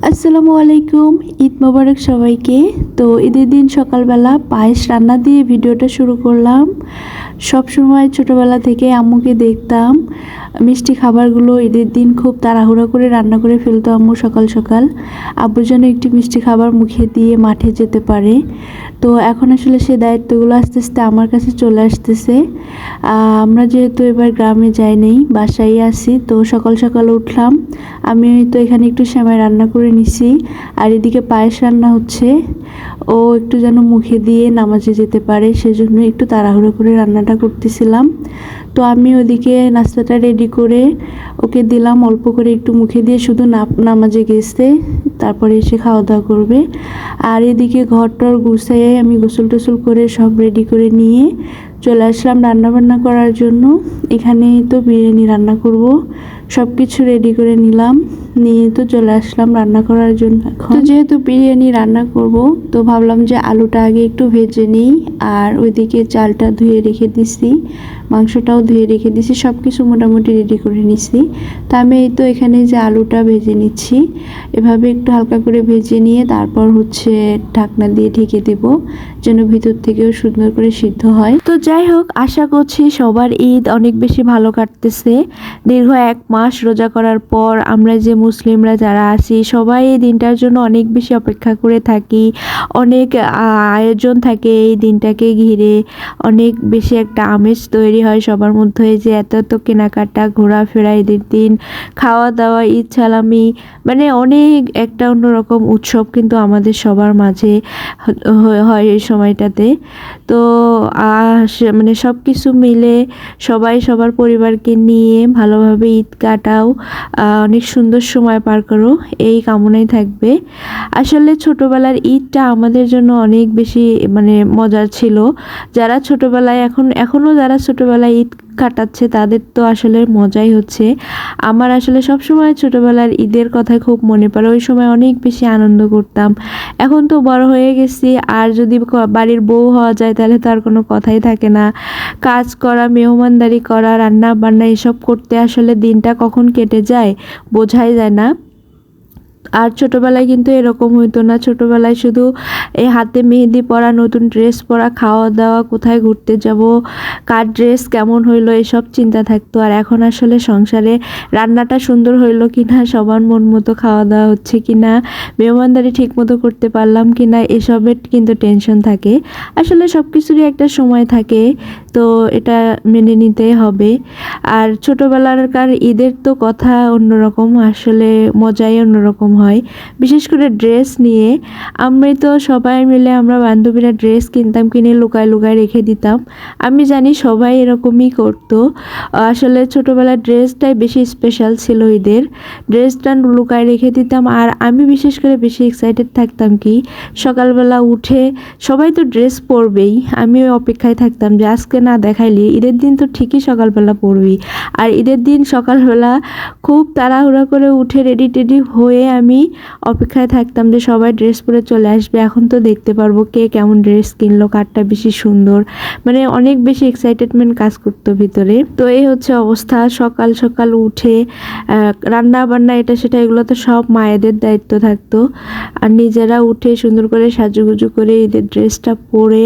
আসসালামু আলাইকুম, ঈদ মোবারক সবাইকে। তো ঈদের দিন সকালবেলা পায়েস রান্না দিয়ে ভিডিওটা শুরু করলাম। সব সময় ছোটোবেলা থেকে আম্মুকে দেখতাম মিষ্টি খাবারগুলো ঈদের দিন খুব তাড়াহুড়ো করে রান্না করে ফেলতো আম্মু সকাল সকাল, আব্বু যেন একটি মিষ্টি খাবার মুখে দিয়ে মাঠে যেতে পারে। তো এখন আসলে সে দায়িত্বগুলো আস্তে আস্তে আমার কাছে চলে আসতেছে। আমরা যেহেতু এবার গ্রামে যাই নেই, বাসায় আছি, তো সকাল সকাল উঠলাম। আমি তো এখানে একটু সেমাই রান্না করে নিছি, আর এদিকে পায়েস রান্না হচ্ছে। ও একটু যেন মুখে দিয়ে নামাজে যেতে পারে, সেজন্য একটু তাড়াহুড়ো করে রান্নাটা করতেছিলাম। তো আমি ওদিকে নাস্তাটা রেডি করে ওকে দিলাম, অল্প করে একটু মুখে দিয়ে, শুধু নামাজে গেছে, তারপরে এসে খাওয়া দাওয়া করবে। আর এদিকে ঘরটর গুছিয়ে আমি গোসল টোসল করে সব রেডি করে নিয়ে চলে আসলাম রান্নাবান্না করার জন্য। এখানে তো বিরিয়ানি রান্না করব, সব কিছু রেডি করে নিলাম, নিয়ে তো চলে আসলাম রান্না করার জন্য। এখন যেহেতু বিরিয়ানি রান্না করব, তো ভাবলাম যে আলুটা আগে একটু ভেজে নিই। আর ওইদিকে চালটা ধুয়ে রেখে দিছি, মাংসটাও ধুয়ে রেখে দিছি, সব কিছু মোটামুটি রেডি করে নিছি। তো আমি এই তো এখানে যে আলুটা ভেজে নিচ্ছি, এভাবে একটু হালকা করে ভেজে নিয়ে তারপর ঢাকনা দিয়ে ঢেকে দেব, যেন ভিতর থেকেও সুন্দর করে সিদ্ধ হয়। তো যাই হোক, আশা করছি সবার ঈদ অনেক বেশি ভালো কাটতেছে। দীর্ঘ 1 মাস রোজা করার পর আমরা যে মুসলিমরা যারা আছি, সবাই এই দিনটার জন্য অনেক বেশি অপেক্ষা করে থাকি। অনেক আয়োজন থাকে এই দিনটাকে ঘিরে, অনেক বেশি একটা আমেজ তৈরি হয় সবার মধ্যে, যে এত কেনাকাটা, ঘোরাফেরা, ঈদের দিন খাওয়া দাওয়া, ঈদ সালামি, মানে অনেক একটা অন্যরকম উৎসব কিন্তু আমাদের সবার মাঝে হয় এই সময়টাতে। তো মানে সব কিছু মিলে সবাই সবার পরিবারকে নিয়ে ভালোভাবে ঈদ কাটাও, অনেক সুন্দর সময় পার করো, এই কামনাই থাকবে। আসলে ছোটোবেলার ঈদটা আমাদের জন্য অনেক বেশি মানে মজার ছিল। যারা ছোটোবেলায় এখনও যারা ছোটোবেলায় ঈদ কাটাচ্ছে, তাদের তো আসলে মজাই হচ্ছে। আমার আসলে সবসময় ছোটোবেলার ঈদের কথা খুব মনে পড়ে, ওই সময় অনেক বেশি আনন্দ করতাম। এখন তো বড় হয়ে গেছি, আর যদি বাড়ির বউ হওয়া যায় তাহলে তো আর কোনো কথাই থাকে না। কাজ করা, মেহমানদারি করা, রান্না বান্না এসব করতে আসলে দিনটা কখন কেটে যায় বোঝাই যায় না। আর ছোটোবেলায় কিন্তু এরকম হইতো না। ছোটোবেলায় শুধু এই হাতে মেহেদি পরা, নতুন ড্রেস পরা, খাওয়া দাওয়া, কোথায় ঘুরতে যাব, কার ড্রেস কেমন হইলো, এসব চিন্তা থাকতো। আর এখন আসলে সংসারে রান্নাটা সুন্দর হইলো কিনা, সবার মন মতো খাওয়া দাওয়া হচ্ছে কিনা, মেহমানদারি ঠিক মতো করতে পারলাম কিনা, এসবের কিন্তু টেনশন থাকে। আসলে সব কিছুরই একটা সময় থাকে, তো এটা মেনে নিতেই হবে। আর ছোটোবেলাকার ঈদের তো কথা অন্যরকম, আসলে মজাই অন্যরকম হয়। বিশেষ করে ড্রেস নিয়ে আমরা তো সবাই মিলে, আমরা বান্ধবীরা ড্রেস কিনতাম, কিনে লুকায় লুকায় রেখে দিতাম। আমি জানি সবাই এরকমই করতো। আসলে ছোটোবেলার ড্রেসটাই বেশি স্পেশাল ছিল, ঈদের ড্রেসটা লুকায় রেখে দিতাম। আর আমি বিশেষ করে বেশি এক্সাইটেড থাকতাম কি, সকালবেলা উঠে সবাই তো ড্রেস পরবেই, আমিও অপেক্ষায় থাকতাম যে আজকে না দেখাইলে ঈদের দিন তো ঠিকই সকালবেলা পরবি। আর ঈদের দিন সকালবেলা খুব তাড়াহুড়া করে উঠে রেডি টেডি হয়ে আমি অপেক্ষায় থাকতাম যে সবাই ড্রেস পরে চলে আসবে, এখন তো দেখতে পারবো কে কেমন ড্রেস কিনলো, কারটা বেশি সুন্দর, মানে অনেক বেশি এক্সাইটেডমেন্ট কাজ করতো ভিতরে। তো এই হচ্ছে অবস্থা। সকাল সকাল উঠে রান্না বান্না এটা সেটা এগুলো তো সব মায়েদের দায়িত্ব থাকতো। আর নিজেরা উঠে সুন্দর করে সাজুগুজু করে ঈদের ড্রেসটা পরে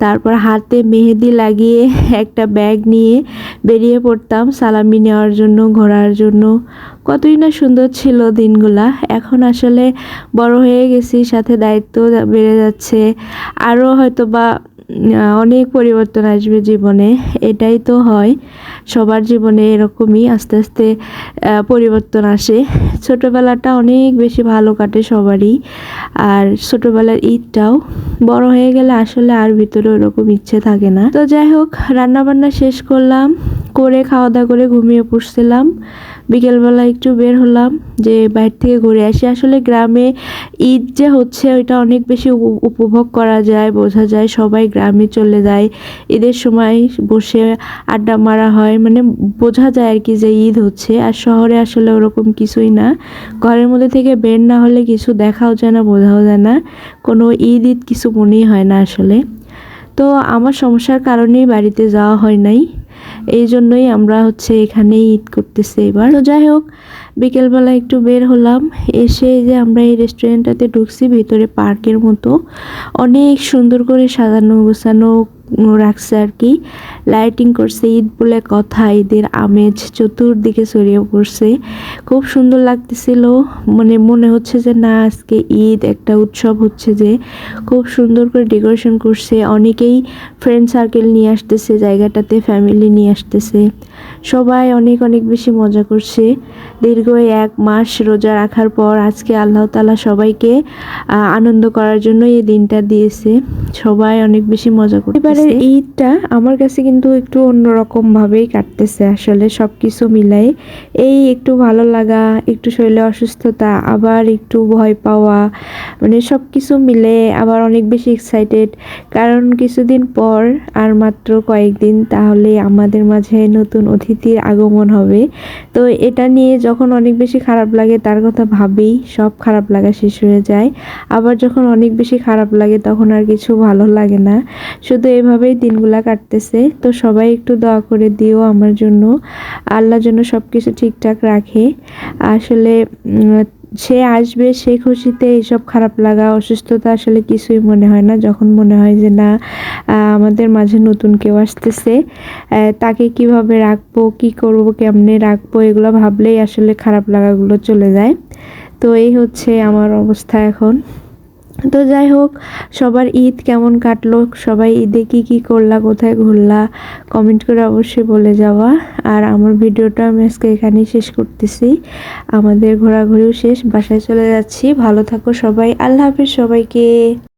তারপর হাতে মেহেদি লাগিয়ে একটা ব্যাগ নিয়ে বেরিয়ে পড়তাম সালামি নেওয়ার জন্য, ঘোরার জন্য। কতই না সুন্দর ছিল দিনগুলা। এখন আসলে বড় হয়ে গেছি, সাথে দায়িত্ব বেড়ে যাচ্ছে, আরও হয়তো বা অনেক পরিবর্তন আসবে জীবনে। এটাই তো হয়, সবার জীবনে এরকমই আস্তে আস্তে পরিবর্তন আসে। ছোটোবেলাটা অনেক বেশি ভালো কাটে সবারই। আর ছোটোবেলার ঈদটাও বড় হয়ে গেলে আসলে আর ভিতরে ওরকম ইচ্ছে থাকে না। তো যাই হোক, রান্নাবান্না শেষ করলাম, করে খাওয়া দাওয়া করে ঘুমিয়ে পড়ছিলাম। বিকেলবেলা একটু বের হলাম যে বাইরে থেকে ঘুরে আসি। আসলে গ্রামে ঈদ যে হচ্ছে ওইটা অনেক বেশি উপভোগ করা যায়, বোঝা যায়। সবাই গ্রামে চলে যায়, ঈদের সময় বসে আড্ডা মারা হয়, মানে বোঝা যায় আর কি যে ঈদ হচ্ছে। আর শহরে আসলে ওরকম কিছুই না, ঘরের মধ্যে থেকে বের না হলে কিছু দেখাও যায় না, বোঝাও যায় না, কোনো ঈদ কিছু মনেই হয় না আসলে। তো আমার সমস্যার কারণেই বাড়িতে যাওয়া হয় নাই। এই জন্যই আমরা হচ্ছে এখানেই ঈদ করতেছি এবার। তো যাই হোক, বিকেলবেলা একটু বের হলাম, এসে যে আমরা এই রেস্টুরেন্টটাতে ঢুকছি, ভিতরে পার্কের মতো অনেক সুন্দর করে সাজানো গোছানো রাখছে আর কি, লাইটিং করছে, ঈদ বলে কথা, ঈদের আমেজ চতুর্দিকে ছড়িয়ে পড়ছে, খুব সুন্দর লাগতেছিল। মানে মনে হচ্ছে যে না, আজকে ঈদ, একটা উৎসব হচ্ছে, যে খুব সুন্দর করে ডেকোরেশন করছে। অনেকেই ফ্রেন্ড সার্কেল নিয়ে আসতেছে জায়গাটাতে, ফ্যামিলি নিয়ে আসতেছে, সবাই অনেক অনেক বেশি মজা করছে। দীর্ঘ 1 মাস রোজা রাখার পর আজকে আল্লাহ তাআলা সবাইকে আনন্দ করার জন্য এই দিনটা দিয়েছে, সবাই অনেক বেশি মজা করছে। এবারের ঈদটা আমার কাছে কিন্তু একটু অন্যরকম ভাবেই কাটতেছে আসলে, সব কিছু মিলাই এই একটু ভালো লাগা, একটু শরীরে অসুস্থতা, আবার একটু ভয় পাওয়া, মানে সব কিছু মিলে আবার অনেক বেশি এক্সাইটেড, কারণ কিছুদিন পর আর মাত্র কয়েকদিন তাহলে আমাদের মাঝে নতুন অতিথির আগমন হবে। তো এটা নিয়ে যখন অনেক বেশি খারাপ লাগে তার কথা ভাবেই সব খারাপ লাগা শেষ হয়ে যায়, আবার যখন অনেক বেশি খারাপ লাগে তখন আর কিছু ভালো লাগে না। শুধু এভাবেই দিনগুলা কাটতেছে। তো সবাই একটু দোয়া করে দিও আমার জন্য, আল্লাহ যেন সব কিছু ঠিকঠাক রাখে। আসলে সে আসবে, সে খুশিতে এইসব খারাপ লাগা, অসুস্থতা আসলে কিছুই মনে হয় না, যখন মনে হয় যে না, আমাদের মাঝে নতুন কেউ আসতেছে, তাকে কিভাবে রাখবো, কি করব, কেমনে রাখবো, এগুলো ভাবলেই আসলে খারাপ লাগাগুলো চলে যায়। তো এই হচ্ছে আমার অবস্থা এখন। তো যাই হোক, সবার ঈদ কেমন কাটলো, সবাই ঈদে কি করলা, কোথায় ঘুরলা, কমেন্ট করে অবশ্যই বলে যাওয়া। আর আমার ভিডিওটা আমি আজকে এখানেই শেষ করতেছি, আমাদের ঘোরাঘুরিও শেষ, বাসায় চলে যাচ্ছি। ভালো থাকো সবাই, আল্লাহ হাফেজ সবাইকে।